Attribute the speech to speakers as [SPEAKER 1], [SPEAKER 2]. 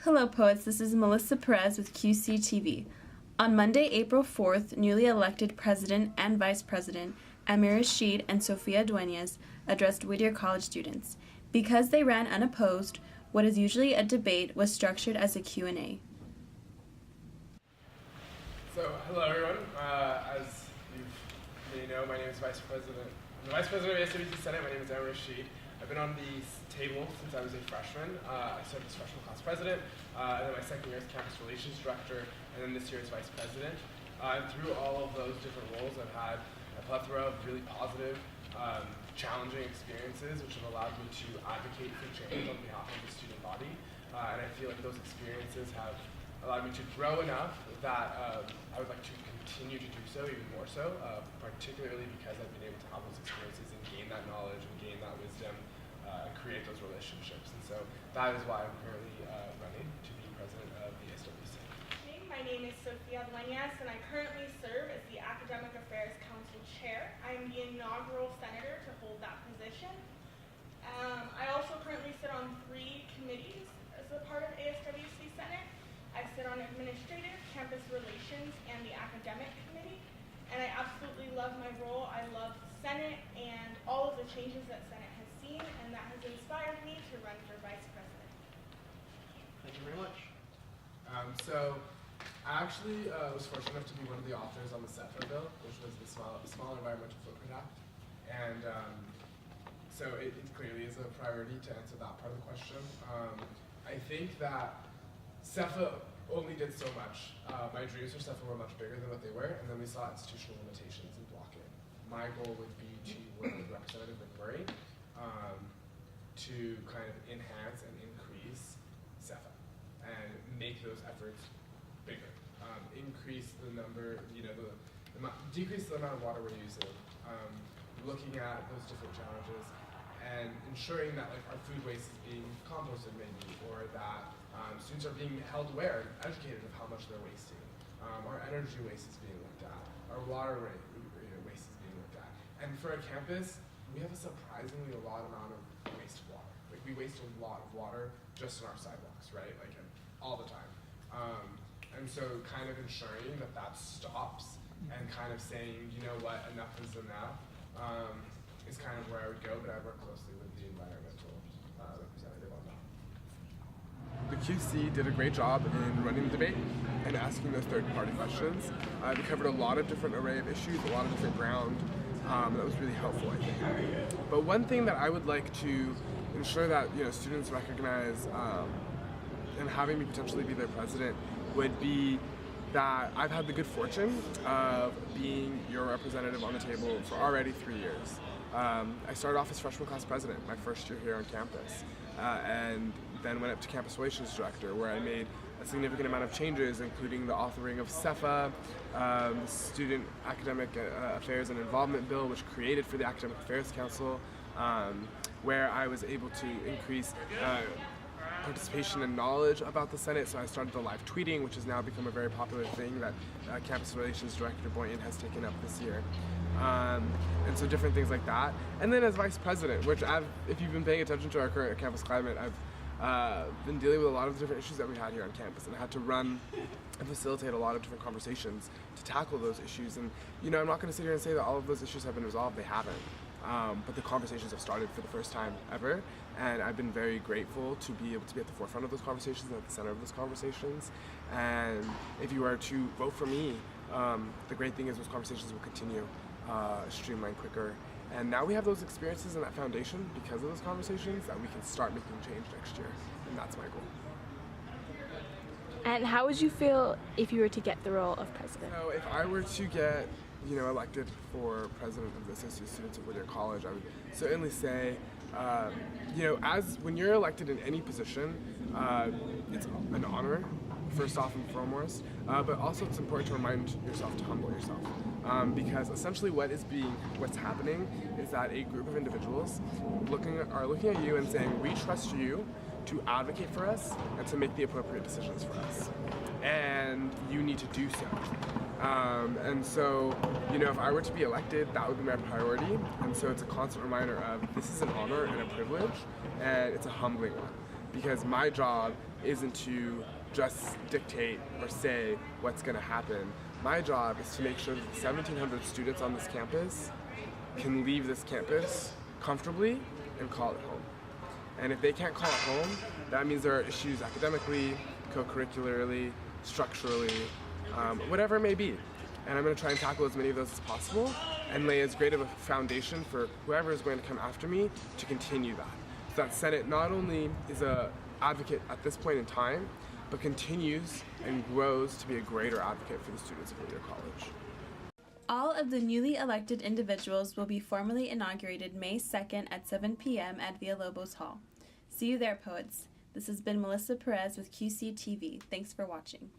[SPEAKER 1] Hello poets, this is Melissa Perez with QCTV. On Monday, April 4th, newly elected President and Vice President Amir Rashid and Sofia Duenas addressed Whittier College students. Because they ran unopposed, what is usually a debate was structured as a Q&A.
[SPEAKER 2] So, hello everyone. As you may know, my name is I'm the Vice President of ASWC Senate. My name is Amir Rashid. I've been on the table since I was a freshman. I served as freshman class president, and then my second year as campus relations director, and then this year as vice president. And through all of those different roles, I've had a plethora of really positive, challenging experiences, which have allowed me to advocate for change on behalf of the student body. And I feel like those experiences have allowed me to grow enough that I would like to continue to do so, even more so, particularly because I've been able to have those experiences and gain that knowledge and gain that wisdom and create those relationships. And so that is why I'm currently running to be president of the ASWC.
[SPEAKER 3] My name is Sofia Duenas, and I currently serve as the Academic Affairs Council Chair. I am the inaugural senator to hold that position. I also currently sit on 3 committees as a part of ASWC Senate. I sit on administrative, campus relations, and the academic committee. And I absolutely love my role. I love Senate and all of the changes that Senate has seen, and that has inspired me to run for vice president.
[SPEAKER 2] Thank you very much. So I actually was fortunate enough to be one of the authors on the SEFA bill, which was the Small Environmental Footprint Act. And so it clearly is a priority to answer that part of the question. I think that SEFA only did so much. My dreams for SEFA were much bigger than what they were, and then we saw institutional limitations and blocking. My goal would be to work with Representative McMurray to kind of enhance and increase SEFA and make those efforts bigger. Increase the number, decrease the amount of water we're using, looking at those different challenges, and ensuring that our food waste is being composted maybe, or that students are being held aware and educated of how much they're wasting. Our energy waste is being looked at. Our water waste is being looked at. And for a campus, we have a surprisingly large amount of waste water. We waste a lot of water just in our sidewalks, right? All the time. And so kind of ensuring that that stops and kind of saying, you know what, enough is enough, is kind of where I would go, but I work closely with the environmental representative on that. The QC did a great job in running the debate and asking those third-party questions. We covered a lot of different array of issues, a lot of different ground. That was really helpful, I think. But one thing that I would like to ensure that students recognize and having me potentially be their president would be that I've had the good fortune of being your representative on the table for already 3 years. I started off as freshman class president my first year here on campus, and then went up to campus relations director, where I made a significant amount of changes, including the authoring of SEFA, the Student Academic Affairs and Involvement Bill, which created for the Academic Affairs Council, where I was able to increase participation and knowledge about the Senate. So I started the live tweeting, which has now become a very popular thing that Campus Relations Director Boynton has taken up this year. And so different things like that. And then as Vice President, which if you've been paying attention to our current campus climate, I've been dealing with a lot of different issues that we had here on campus, and I had to run and facilitate a lot of different conversations to tackle those issues. And I'm not going to sit here and say that all of those issues have been resolved. They haven't. But the conversations have started for the first time ever, and I've been very grateful to be able to be at the forefront of those conversations and at the center of those conversations. And if you were to vote for me, the great thing is those conversations will continue, streamline quicker. And now we have those experiences and that foundation because of those conversations that we can start making change next year, and that's my goal.
[SPEAKER 4] And how would you feel if you were to get the role of president?
[SPEAKER 2] So if I were to get elected for president of the Association of Students of Whittier College, I would certainly say, as when you're elected in any position, it's an honor, first off and foremost, but also it's important to remind yourself to humble yourself. Because essentially what's happening is that a group of individuals are looking at you and saying, we trust you to advocate for us and to make the appropriate decisions for us. And you need to do so. And so, if I were to be elected, that would be my priority. And so it's a constant reminder of this is an honor and a privilege, and it's a humbling one. because my job isn't to just dictate or say what's going to happen. My job is to make sure that the 1,700 students on this campus can leave this campus comfortably and call it home. And if they can't call it home, that means there are issues academically, co-curricularly, structurally, whatever it may be. And I'm going to try and tackle as many of those as possible and lay as great of a foundation for whoever is going to come after me to continue that. So that Senate not only is an advocate at this point in time, but continues and grows to be a greater advocate for the students of Whittier College.
[SPEAKER 1] All of the newly elected individuals will be formally inaugurated May 2nd at 7 p.m. at Villalobos Hall. See you there, poets. This has been Melissa Perez with QCTV. Thanks for watching.